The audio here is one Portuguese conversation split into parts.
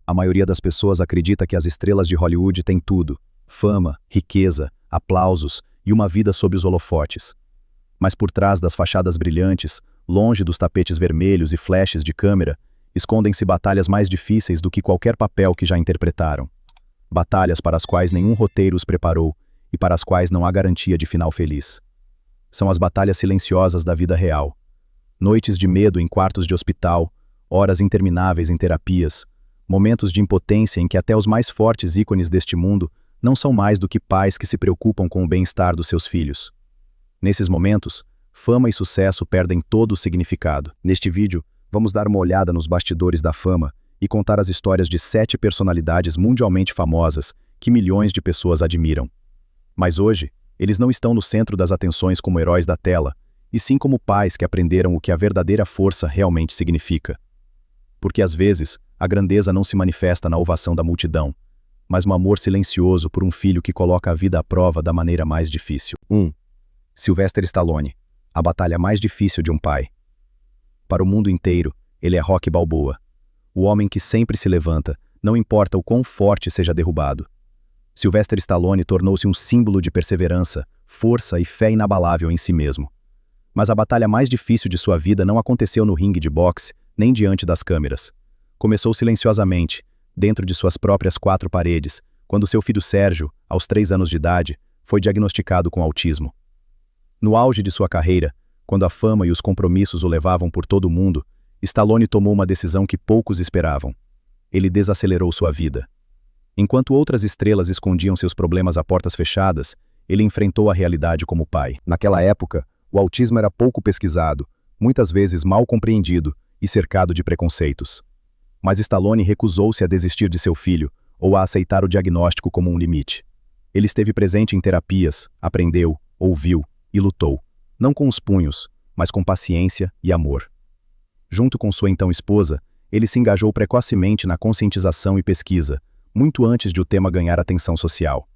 A maioria das pessoas acredita que as estrelas de Hollywood têm tudo: fama, riqueza, aplausos e uma vida sob os holofotes. Mas por trás das fachadas brilhantes, longe dos tapetes vermelhos e flashes de câmera, escondem-se batalhas mais difíceis do que qualquer papel que já interpretaram. Batalhas para as quais nenhum roteiro os preparou e para as quais não há garantia de final feliz. São as batalhas silenciosas da vida real. Noites de medo em quartos de hospital, horas intermináveis em terapias, momentos de impotência em que até os mais fortes ícones deste mundo não são mais do que pais que se preocupam com o bem-estar dos seus filhos. Nesses momentos, fama e sucesso perdem todo o significado. Neste vídeo, vamos dar uma olhada nos bastidores da fama e contar as histórias de 7 personalidades mundialmente famosas que milhões de pessoas admiram. Mas hoje, eles não estão no centro das atenções como heróis da tela, e sim como pais que aprenderam o que a verdadeira força realmente significa. Porque às vezes, a grandeza não se manifesta na ovação da multidão, mas no amor silencioso por um filho que coloca a vida à prova da maneira mais difícil. 1. Sylvester Stallone, a batalha mais difícil de um pai. Para o mundo inteiro, ele é Rocky Balboa, o homem que sempre se levanta, não importa o quão forte seja derrubado. Sylvester Stallone tornou-se um símbolo de perseverança, força e fé inabalável em si mesmo. Mas a batalha mais difícil de sua vida não aconteceu no ringue de boxe, nem diante das câmeras. Começou silenciosamente, dentro de suas próprias 4 paredes, quando seu filho Sérgio, aos 3 anos de idade, foi diagnosticado com autismo. No auge de sua carreira, quando a fama e os compromissos o levavam por todo o mundo, Stallone tomou uma decisão que poucos esperavam. Ele desacelerou sua vida. Enquanto outras estrelas escondiam seus problemas a portas fechadas, ele enfrentou a realidade como pai. Naquela época, o autismo era pouco pesquisado, muitas vezes mal compreendido e cercado de preconceitos. Mas Stallone recusou-se a desistir de seu filho ou a aceitar o diagnóstico como um limite. Ele esteve presente em terapias, aprendeu, ouviu e lutou, não com os punhos, mas com paciência e amor. Junto com sua então esposa, ele se engajou precocemente na conscientização e pesquisa, muito antes de o tema ganhar atenção social.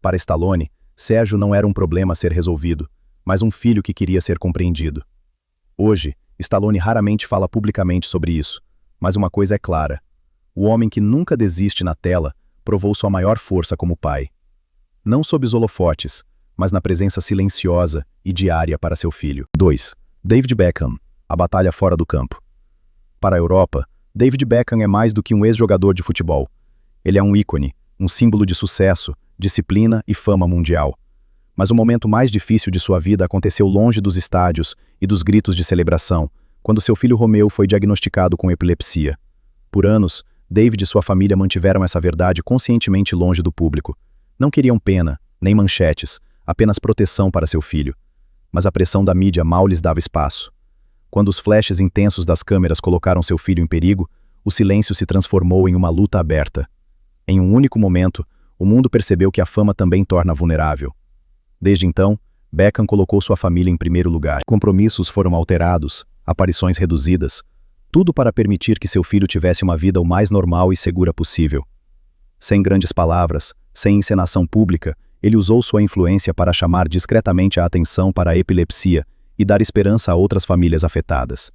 Para Stallone, Sérgio não era um problema a ser resolvido, mas um filho que queria ser compreendido. Hoje, Stallone raramente fala publicamente sobre isso, mas uma coisa é clara: o homem que nunca desiste na tela provou sua maior força como pai. Não sob os holofotes, mas na presença silenciosa e diária para seu filho. 2. David Beckham, a batalha fora do campo. Para a Europa, David Beckham é mais do que um ex-jogador de futebol. Ele é um ícone, um símbolo de sucesso, disciplina e fama mundial. Mas o momento mais difícil de sua vida aconteceu longe dos estádios e dos gritos de celebração, quando seu filho Romeu foi diagnosticado com epilepsia. Por anos, David e sua família mantiveram essa verdade conscientemente longe do público. Não queriam pena, nem manchetes, apenas proteção para seu filho. Mas a pressão da mídia mal lhes dava espaço. Quando os flashes intensos das câmeras colocaram seu filho em perigo, o silêncio se transformou em uma luta aberta. Em um único momento, o mundo percebeu que a fama também torna vulnerável. Desde então, Beckham colocou sua família em primeiro lugar. Compromissos foram alterados, aparições reduzidas, tudo para permitir que seu filho tivesse uma vida o mais normal e segura possível. Sem grandes palavras, sem encenação pública, ele usou sua influência para chamar discretamente a atenção para a epilepsia e dar esperança a outras famílias afetadas.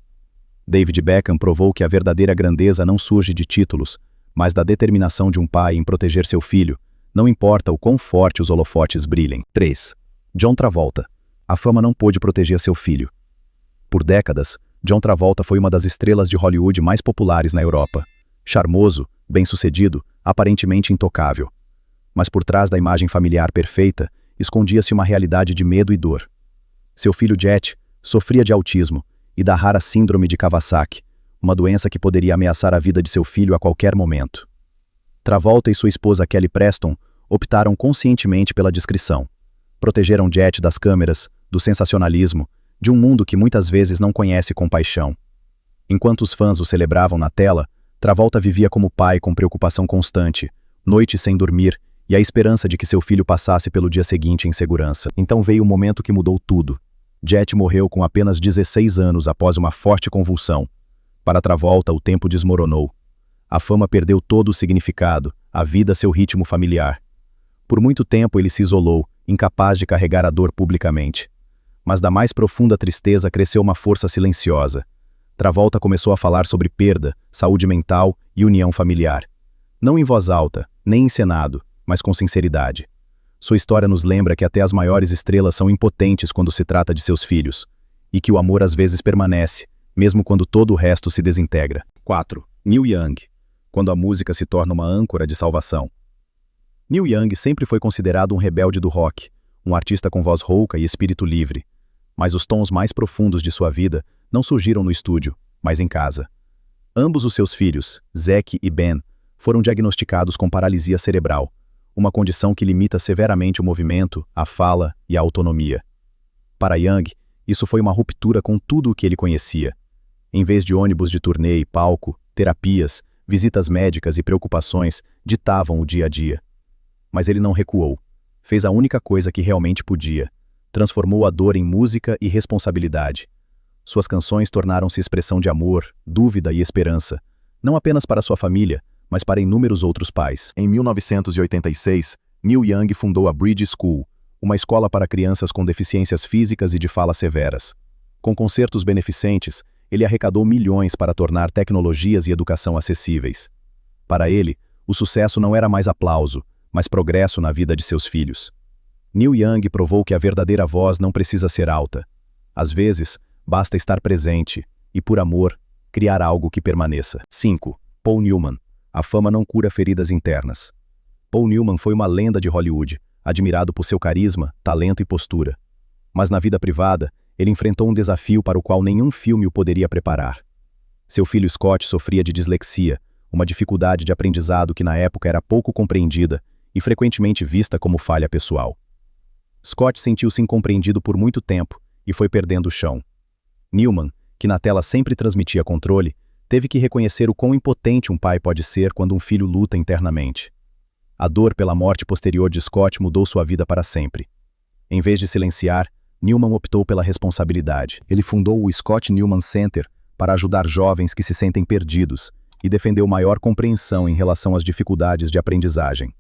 David Beckham provou que a verdadeira grandeza não surge de títulos, mas da determinação de um pai em proteger seu filho, não importa o quão forte os holofotes brilhem. 3. John Travolta. A fama não pôde proteger seu filho. Por décadas, John Travolta foi uma das estrelas de Hollywood mais populares na Europa. Charmoso, bem-sucedido, aparentemente intocável. Mas por trás da imagem familiar perfeita, escondia-se uma realidade de medo e dor. Seu filho Jet sofria de autismo e da rara síndrome de Kawasaki, uma doença que poderia ameaçar a vida de seu filho a qualquer momento. Travolta e sua esposa Kelly Preston optaram conscientemente pela discrição. Protegeram Jet das câmeras, do sensacionalismo, de um mundo que muitas vezes não conhece compaixão. Enquanto os fãs o celebravam na tela, Travolta vivia como pai com preocupação constante, noites sem dormir e a esperança de que seu filho passasse pelo dia seguinte em segurança. Então veio o momento que mudou tudo. Jet morreu com apenas 16 anos após uma forte convulsão. Para Travolta, o tempo desmoronou. A fama perdeu todo o significado, a vida seu ritmo familiar. Por muito tempo ele se isolou, incapaz de carregar a dor publicamente. Mas da mais profunda tristeza cresceu uma força silenciosa. Travolta começou a falar sobre perda, saúde mental e união familiar. Não em voz alta, nem encenado, mas com sinceridade. Sua história nos lembra que até as maiores estrelas são impotentes quando se trata de seus filhos, e que o amor às vezes permanece, mesmo quando todo o resto se desintegra. 4. Neil Young. Quando a música se torna uma âncora de salvação. Neil Young sempre foi considerado um rebelde do rock, um artista com voz rouca e espírito livre. Mas os tons mais profundos de sua vida não surgiram no estúdio, mas em casa. Ambos os seus filhos, Zac e Ben, foram diagnosticados com paralisia cerebral, uma condição que limita severamente o movimento, a fala e a autonomia. Para Young, isso foi uma ruptura com tudo o que ele conhecia. Em vez de ônibus de turnê e palco, terapias, visitas médicas e preocupações ditavam o dia a dia. Mas ele não recuou. Fez a única coisa que realmente podia. Transformou a dor em música e responsabilidade. Suas canções tornaram-se expressão de amor, dúvida e esperança, não apenas para sua família, mas para inúmeros outros pais. Em 1986, Neil Young fundou a Bridge School, uma escola para crianças com deficiências físicas e de fala severas. Com concertos beneficentes, ele arrecadou milhões para tornar tecnologias e educação acessíveis. Para ele, o sucesso não era mais aplauso, mas progresso na vida de seus filhos. Neil Young provou que a verdadeira voz não precisa ser alta. Às vezes, basta estar presente e, por amor, criar algo que permaneça. 5. Paul Newman. A fama não cura feridas internas. Paul Newman foi uma lenda de Hollywood, admirado por seu carisma, talento e postura. Mas na vida privada, ele enfrentou um desafio para o qual nenhum filme o poderia preparar. Seu filho Scott sofria de dislexia, uma dificuldade de aprendizado que na época era pouco compreendida e frequentemente vista como falha pessoal. Scott sentiu-se incompreendido por muito tempo e foi perdendo o chão. Newman, que na tela sempre transmitia controle, teve que reconhecer o quão impotente um pai pode ser quando um filho luta internamente. A dor pela morte posterior de Scott mudou sua vida para sempre. Em vez de silenciar, Newman optou pela responsabilidade. Ele fundou o Scott Newman Center para ajudar jovens que se sentem perdidos e defendeu maior compreensão em relação às dificuldades de aprendizagem.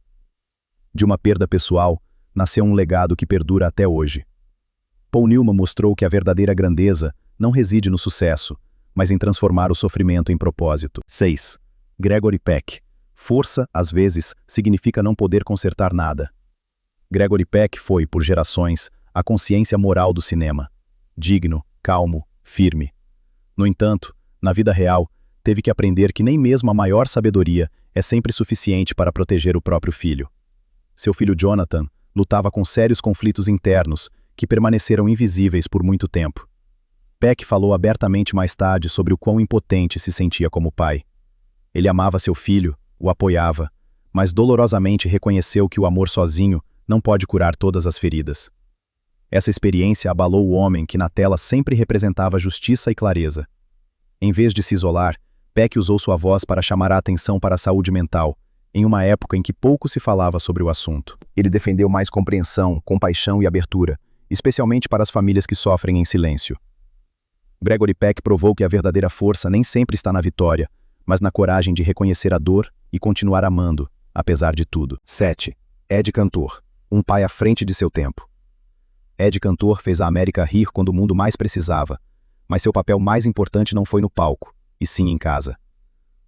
De uma perda pessoal, nasceu um legado que perdura até hoje. Paul Newman mostrou que a verdadeira grandeza não reside no sucesso, mas em transformar o sofrimento em propósito. 6. Gregory Peck. Força, às vezes, significa não poder consertar nada. Gregory Peck foi, por gerações, a consciência moral do cinema. Digno, calmo, firme. No entanto, na vida real, teve que aprender que nem mesmo a maior sabedoria é sempre suficiente para proteger o próprio filho. Seu filho Jonathan lutava com sérios conflitos internos que permaneceram invisíveis por muito tempo. Peck falou abertamente mais tarde sobre o quão impotente se sentia como pai. Ele amava seu filho, o apoiava, mas dolorosamente reconheceu que o amor sozinho não pode curar todas as feridas. Essa experiência abalou o homem que na tela sempre representava justiça e clareza. Em vez de se isolar, Peck usou sua voz para chamar a atenção para a saúde mental, em uma época em que pouco se falava sobre o assunto. Ele defendeu mais compreensão, compaixão e abertura, especialmente para as famílias que sofrem em silêncio. Gregory Peck provou que a verdadeira força nem sempre está na vitória, mas na coragem de reconhecer a dor e continuar amando, apesar de tudo. 7. Ed Cantor. Um pai à frente de seu tempo. Ed Cantor fez a América rir quando o mundo mais precisava, mas seu papel mais importante não foi no palco, e sim em casa.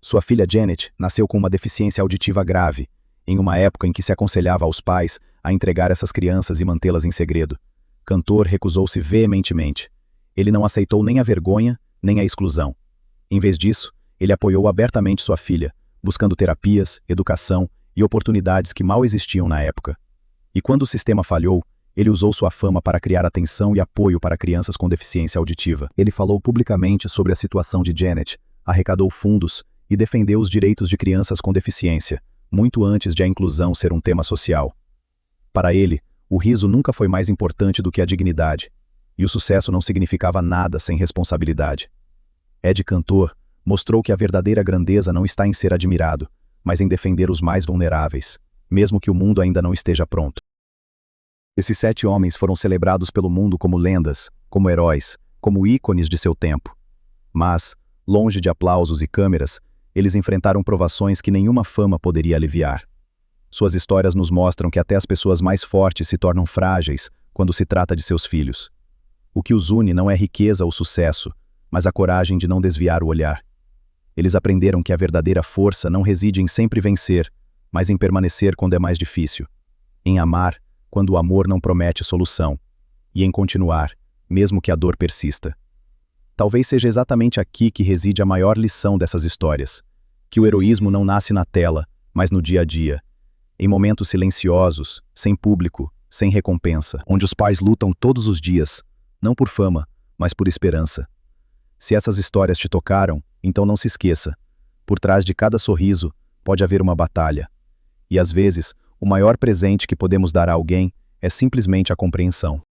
Sua filha Janet nasceu com uma deficiência auditiva grave, em uma época em que se aconselhava aos pais a entregar essas crianças e mantê-las em segredo. Cantor recusou-se veementemente. Ele não aceitou nem a vergonha, nem a exclusão. Em vez disso, ele apoiou abertamente sua filha, buscando terapias, educação e oportunidades que mal existiam na época. E quando o sistema falhou, ele usou sua fama para criar atenção e apoio para crianças com deficiência auditiva. Ele falou publicamente sobre a situação de Janet, arrecadou fundos e defendeu os direitos de crianças com deficiência, muito antes de a inclusão ser um tema social. Para ele, o riso nunca foi mais importante do que a dignidade, e o sucesso não significava nada sem responsabilidade. Ed Cantor mostrou que a verdadeira grandeza não está em ser admirado, mas em defender os mais vulneráveis, mesmo que o mundo ainda não esteja pronto. Esses 7 homens foram celebrados pelo mundo como lendas, como heróis, como ícones de seu tempo. Mas, longe de aplausos e câmeras, eles enfrentaram provações que nenhuma fama poderia aliviar. Suas histórias nos mostram que até as pessoas mais fortes se tornam frágeis quando se trata de seus filhos. O que os une não é riqueza ou sucesso, mas a coragem de não desviar o olhar. Eles aprenderam que a verdadeira força não reside em sempre vencer, mas em permanecer quando é mais difícil, em amar quando o amor não promete solução, e em continuar, mesmo que a dor persista. Talvez seja exatamente aqui que reside a maior lição dessas histórias, que o heroísmo não nasce na tela, mas no dia a dia, em momentos silenciosos, sem público, sem recompensa, onde os pais lutam todos os dias, não por fama, mas por esperança. Se essas histórias te tocaram, então não se esqueça, por trás de cada sorriso pode haver uma batalha. E às vezes, o maior presente que podemos dar a alguém é simplesmente a compreensão.